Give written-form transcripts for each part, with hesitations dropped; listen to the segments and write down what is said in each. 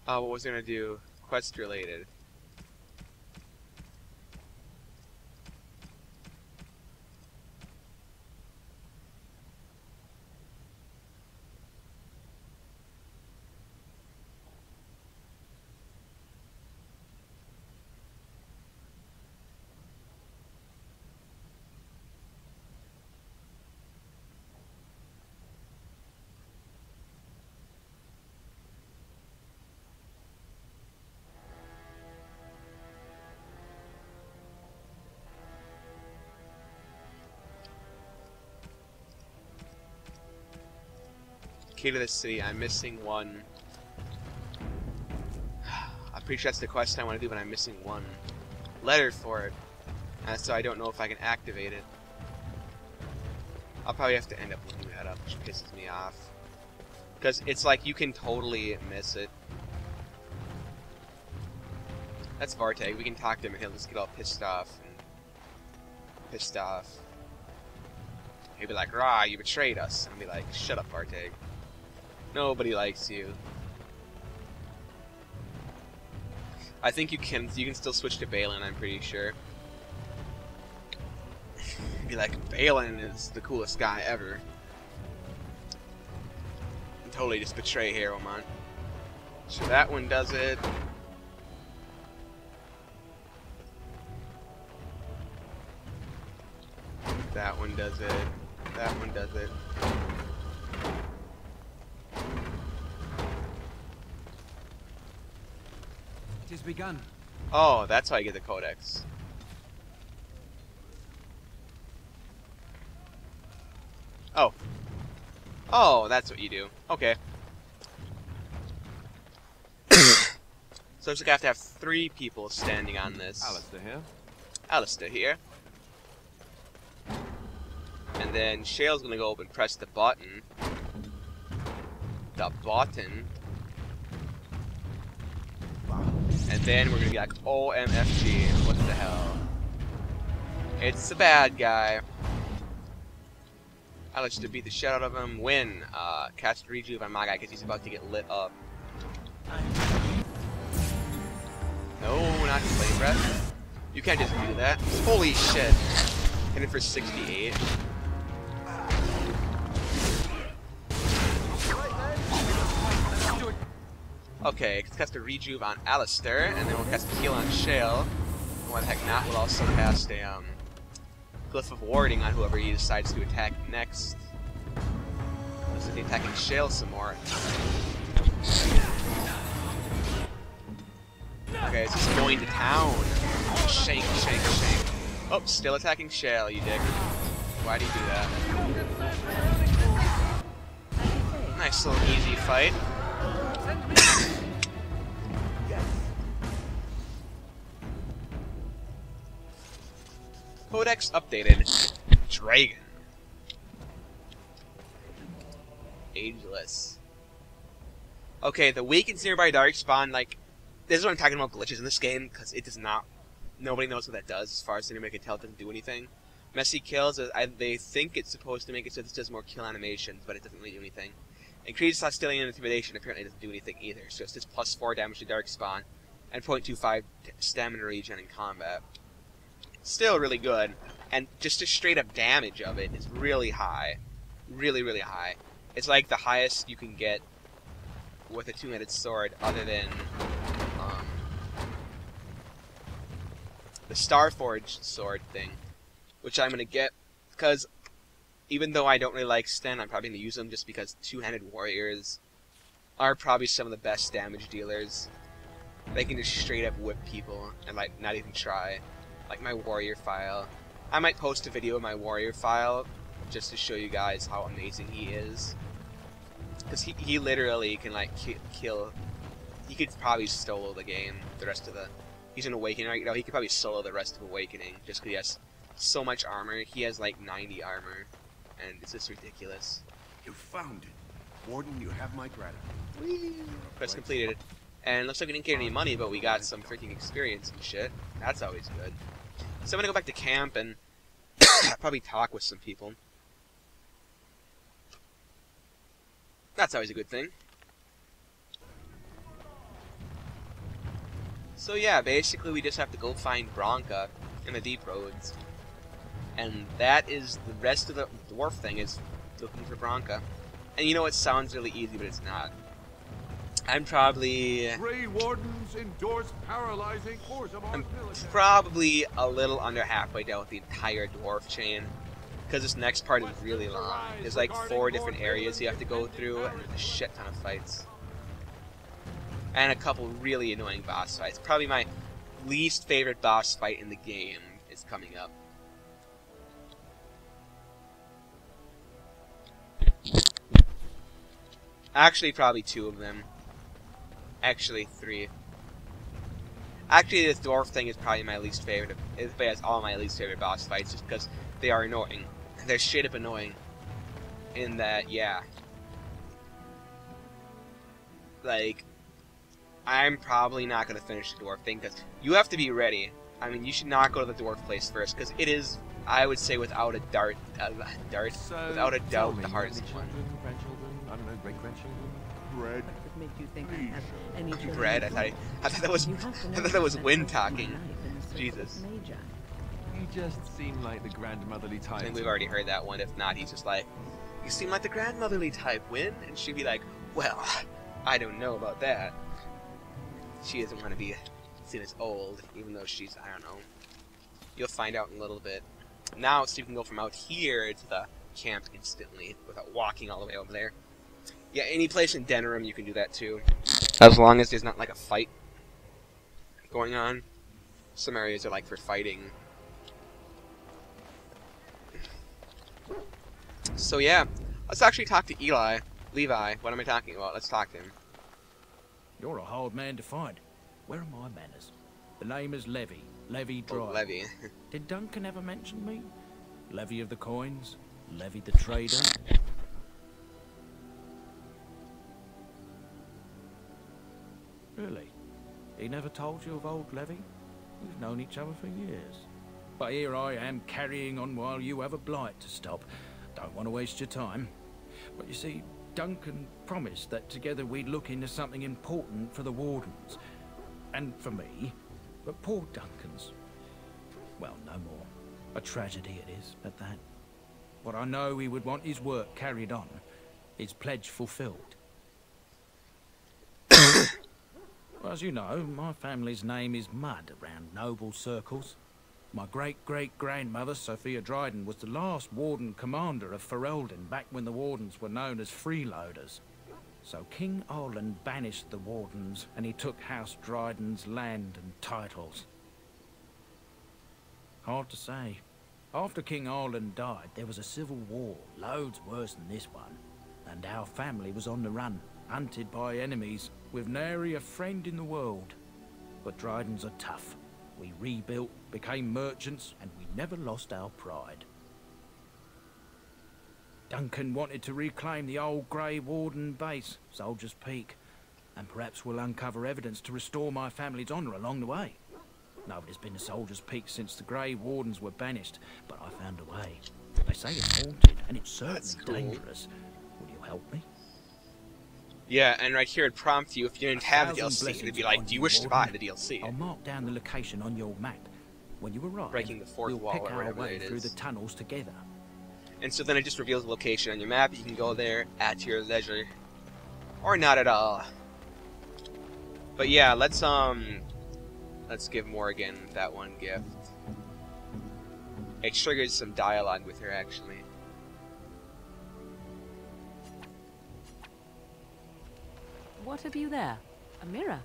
What was I gonna do? Quest related. Key to the city. I'm missing one. I'm pretty sure that's the quest I want to do, but I'm missing one letter for it. And so I don't know if I can activate it. I'll probably have to end up looking that up, which pisses me off. Because it's like you can totally miss it. That's Vartag. We can talk to him and he'll just get all pissed off. He'll be like, "Rah, you betrayed us." And I'll be like, "Shut up, Vartag. Nobody likes you." I think you can still switch to Balin, I'm pretty sure. Be like, "Balin is the coolest guy ever." And totally just betray Harrowmont. So that one does it. That one does it. That one does it. It has begun. Oh, that's how I get the codex. Oh. Oh, that's what you do. Okay. So it's like I have to have 3 people standing on this. Alistair here. Alistair here. And then Shale's gonna go up and press the button. The button. And then we're gonna be like, OMFG, what the hell? It's the bad guy. I'll let you beat the shit out of him. Win. Cast Rejuve on my guy because he's about to get lit up. No, not Flame Breath. You can't just do that. Holy shit. Hit it for 68. Okay, let's cast a Rejuve on Alistair, and then we'll cast a heal on Shale. Why the heck not? We'll also cast a Glyph of Warding on whoever he decides to attack next. Looks like he's attacking Shale some more. Okay, it's just going to town. Shake, shake, shake. Oh, still attacking Shale, you dick. Why do you do that? Nice little easy fight. Codex updated. Dragon. Ageless. Okay, the weakens nearby Darkspawn, like, this is what I'm talking about glitches in this game, because it does not, nobody knows what that does, as far as anybody can tell, it doesn't do anything. Messy kills, they think it's supposed to make it so this does more kill animations, but it doesn't really do anything. Increased hostility and intimidation apparently doesn't do anything either, so it's just plus 4 damage to Darkspawn, and 0.25 stamina regen in combat. Still really good, and just the straight up damage of it is really high. Really, really high. It's like the highest you can get with a 2-handed sword other than the Starforged sword thing, which I'm going to get, because even though I don't really like Sten, I'm probably going to use them just because 2-handed warriors are probably some of the best damage dealers. They can just straight up whip people and like not even try. Like my warrior file. I might post a video of my warrior file just to show you guys how amazing he is. Because he literally can like kill. He could probably solo the game. The rest of the. He's an Awakening right now. He could probably solo the rest of Awakening just because he has so much armor. He has like 90 armor, and it's just ridiculous. You found it, Warden. You have my gratitude. Whee! Quest completed. And it looks like we didn't get any money, but we got some freaking experience and shit. That's always good. So I'm gonna go back to camp and probably talk with some people. That's always a good thing. So yeah, basically we just have to go find Bronca in the Deep Roads. And that is the rest of the dwarf thing, is looking for Bronca. And you know, it sounds really easy, but it's not. I'm probably Grey Wardens endorse paralyzing force of our military. probably a little under halfway down with the entire dwarf chain. Because this next part is really long. There's like 4 different areas you have to go through, and there's a shit ton of fights. And a couple really annoying boss fights. Probably my least favorite boss fight in the game is coming up. Actually, probably 2 of them. Actually, 3. Actually, this dwarf thing is probably my least favorite. It has all my least favorite boss fights just because they are annoying. They're straight up annoying. In that, yeah. Like, I'm probably not going to finish the dwarf thing because you have to be ready. I mean, you should not go to the dwarf place first because it is, I would say, without a without a doubt, the hardest one. Grandchildren, I don't know, great-grandchildren? Bread. What would make you think I have any children? Bread. I thought that was You have to know Wind most of talking. my life in the circle Jesus. of Major. You just seem like the grandmotherly I type. think we've already heard that one. If not, he's just like, you seem like the grandmotherly type, Win. And she'd be like, well, I don't know about that. She doesn't want to be seen as old, even though she's, I don't know. You'll find out in a little bit. Now, so you can go from out here to the camp instantly without walking all the way over there. Yeah, any place in Denerim you can do that too. As long as there's not like a fight going on. Some areas are like for fighting. So yeah, let's actually talk to Eli. Levi, what am I talking about? Let's talk to him. You're a hard man to find. Where are my manners? The name is Levy. Levy Oh, Drive. Levy. Did Duncan ever mention me? Levy of the coins? Levy the trader? Really? He never told you of old Levy? We've known each other for years. But here I am carrying on while you have a blight to stop. Don't want to waste your time. But you see, Duncan promised that together we'd look into something important for the Wardens. And for me. But poor Duncan's, well, no more. A tragedy it is, at that. But I know he would want his work carried on. His pledge fulfilled. Well, as you know, my family's name is mud around noble circles. My great-great-grandmother, Sophia Dryden, was the last Warden commander of Ferelden back when the Wardens were known as freeloaders. So King Arland banished the Wardens, and he took House Dryden's land and titles. Hard to say. After King Arland died, there was a civil war, loads worse than this one. And our family was on the run, hunted by enemies, with nary a friend in the world. But Drydens are tough. We rebuilt, became merchants, and we never lost our pride. Duncan wanted to reclaim the old Grey Warden base, Soldier's Peak, and perhaps we'll uncover evidence to restore my family's honour along the way. Nobody's been to Soldier's Peak since the Grey Wardens were banished, but I found a way. They say it's haunted, and it's certainly cool. dangerous. Will you help me? Yeah, and right here it prompts you if you didn't have the 1,000 DLC. It'd be blessings like, on do you you, wish to buy Warden. the DLC? I'll mark down the location on your map. When you arrive, Breaking the fourth we'll wall pick or our whatever way it through is. the tunnels together. And so then it just reveals the location on your map. You can go there at your leisure. Or not at all. But yeah, let's give Morgan that one gift. It triggers some dialogue with her, actually. What have you there? A mirror?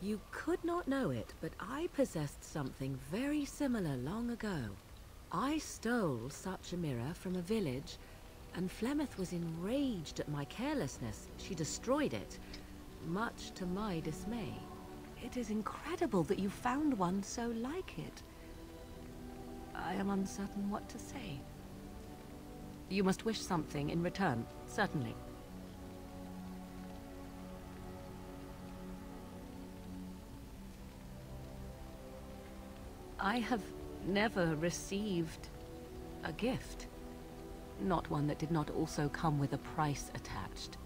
You could not know it, but I possessed something very similar long ago. I stole such a mirror from a village, and Flemeth was enraged at my carelessness. She destroyed it, much to my dismay. It is incredible that you found one so like it. I am uncertain what to say. You must wish something in return, certainly. I have never received a gift. Not one that did not also come with a price attached.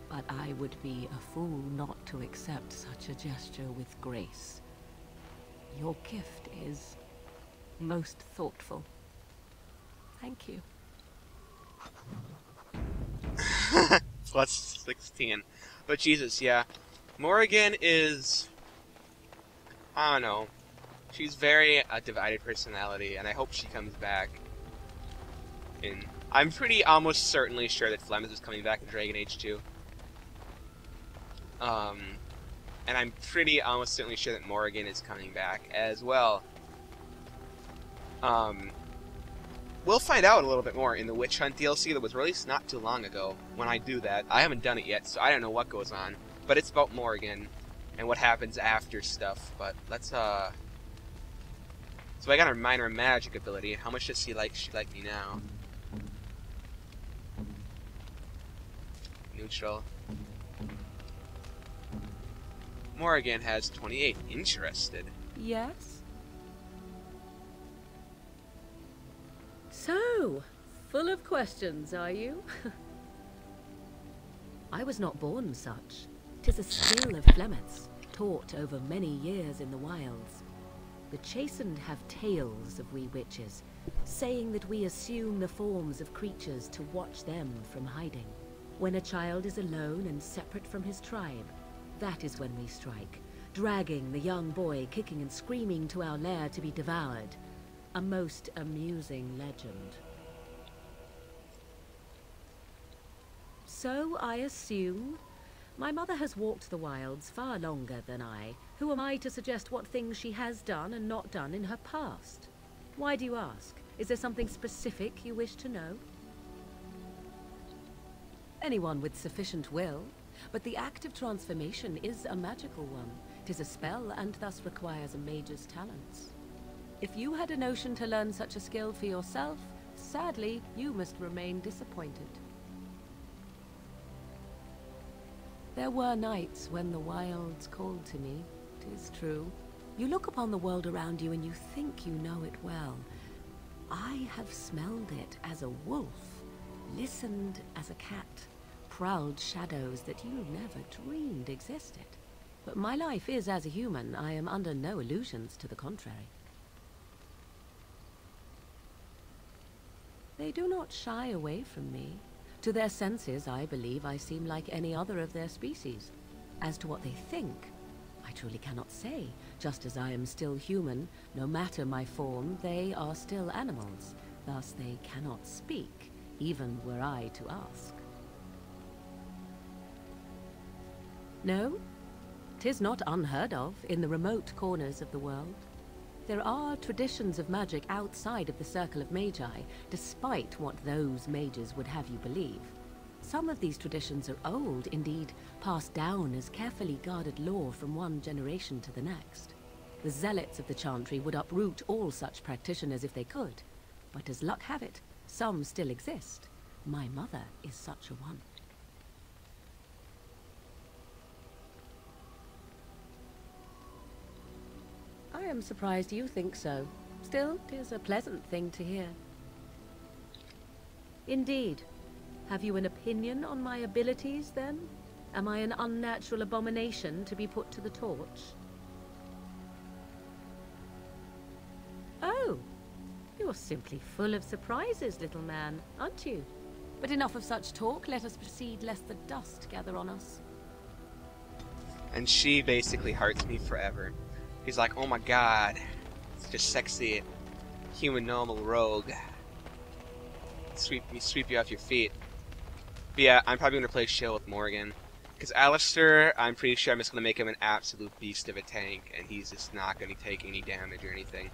but I would be a fool not to accept such a gesture with grace. Your gift is most thoughtful. Thank you. Plus 16. But Jesus, yeah. Morrigan is... I don't know. She's very divided personality, and I hope she comes back. And I'm pretty almost certainly sure that Flemeth is coming back in Dragon Age 2. And I'm pretty almost certainly sure that Morrigan is coming back as well. We'll find out a little bit more in the Witch Hunt DLC that was released not too long ago. When I do that, I haven't done it yet, so I don't know what goes on. But it's about Morrigan and what happens after stuff. But let's So I got her minor magic ability. How much does she like me now? Neutral. Morrigan has 28. Interested. Yes? So, full of questions, are you? I was not born such. 'Tis a skill of Flemeth's, taught over many years in the wilds. The chastened have tales of we witches, saying that we assume the forms of creatures to watch them from hiding. When a child is alone and separate from his tribe, that is when we strike, dragging the young boy kicking and screaming to our lair to be devoured. A most amusing legend. So I assume. My mother has walked the wilds far longer than I. Who am I to suggest what things she has done and not done in her past? Why do you ask? Is there something specific you wish to know? Anyone with sufficient will, but the act of transformation is a magical one. 'Tis a spell and thus requires a mage's talents. If you had a notion to learn such a skill for yourself, sadly, you must remain disappointed. There were nights when the wilds called to me, 'tis true. You look upon the world around you and you think you know it well. I have smelled it as a wolf, listened as a cat, prowled shadows that you never dreamed existed. But my life is as a human. I am under no illusions to the contrary. They do not shy away from me. To their senses, I believe I seem like any other of their species. As to what they think, I truly cannot say. Just as I am still human, no matter my form, they are still animals. Thus they cannot speak, even were I to ask. No, 'tis not unheard of in the remote corners of the world. There are traditions of magic outside of the Circle of Magi, despite what those mages would have you believe. Some of these traditions are old, indeed, passed down as carefully guarded lore from one generation to the next. The zealots of the Chantry would uproot all such practitioners if they could, but as luck have it, some still exist. My mother is such a one. I am surprised you think so. Still, 'tis a pleasant thing to hear. Indeed. Have you an opinion on my abilities, then? Am I an unnatural abomination to be put to the torch? Oh, you're simply full of surprises, little man, aren't you? But enough of such talk. Let us proceed, lest the dust gather on us. And she basically hearts me forever. He's like, oh my god, such a sexy, human normal rogue. Sweep you off your feet. But yeah, I'm probably going to play Shield with Morrigan. Because Alistair, I'm pretty sure I'm just going to make him an absolute beast of a tank, and he's just not going to take any damage or anything.